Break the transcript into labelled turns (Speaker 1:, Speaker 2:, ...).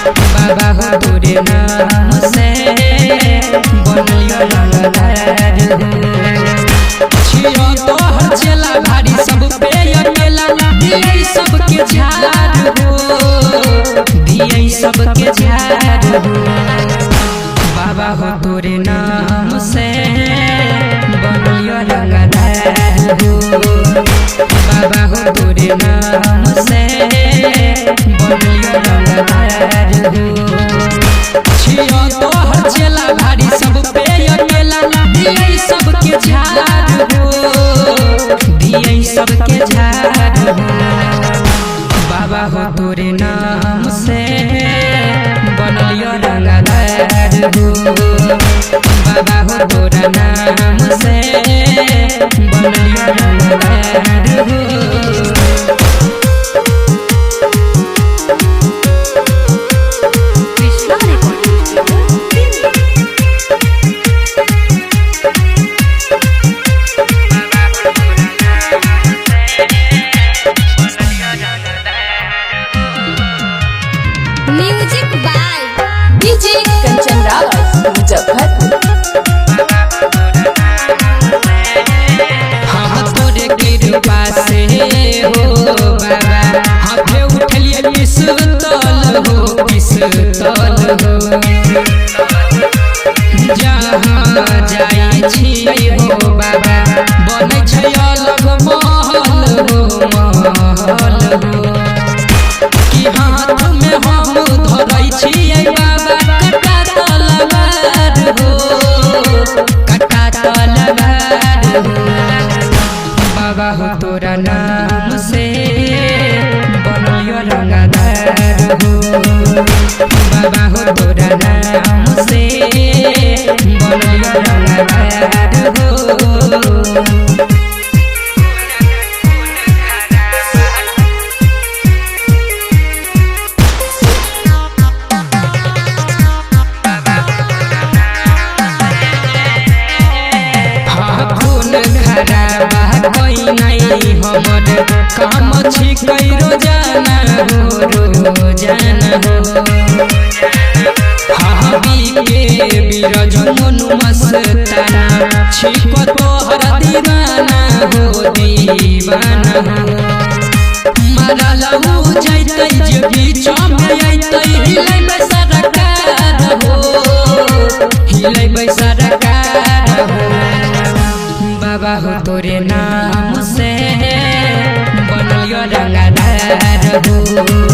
Speaker 1: बाबा हो तोरे नाम से बनलियो रंगदार हो। छियो तोहर चला भारी सब पे अकेला दिए सबके झाड़ हो, दिए सबके झाड़ हो। बाबा हो तोरे नाम से बनलियो रंगदार हो। बाबा हो तोरे नाम से बनलियो रंगदार हो। छियो तोहर चला भारी सब पे अकेला दिए सबके झाड़ हो, दिए सबके झाड़ हो। बाबा हो तोरे नाम से बनलियो रंगदार हो। बाबा हो तोरा नाम से बनलियो रंगदार हो।
Speaker 2: Music by DJ Kanchan Rawat Muzaffarpur.
Speaker 1: हाँ तोरे कृपा से हो बाबा हाथे उठलिए पिस्तौल हो, पिस्तौल हो। जहाँ जाई छियै हो बाबा बनै छै अलग महल हो, महल हो। कि हाथ में हम धरै छियै बाबा कटा तलवार हो, कटा तलवार हो। बाबा हो तोरा नाम से बनलियो रंगदार हो। बाबा हो तोरा नाम से बनलियो रंगदार हो। हमर काम छी कई रोजाना हो, रोजाना हो। हाबी के बीरज मनु मस्ताना छिको तोहर दीवाना हो, दीवाना हो। मारला हो जैतै जे बीच में अइतै हिलै सरकार हो, हिलै सरकार हो। बाबा हो तोरे नाम से बनलियो रंगदार हो।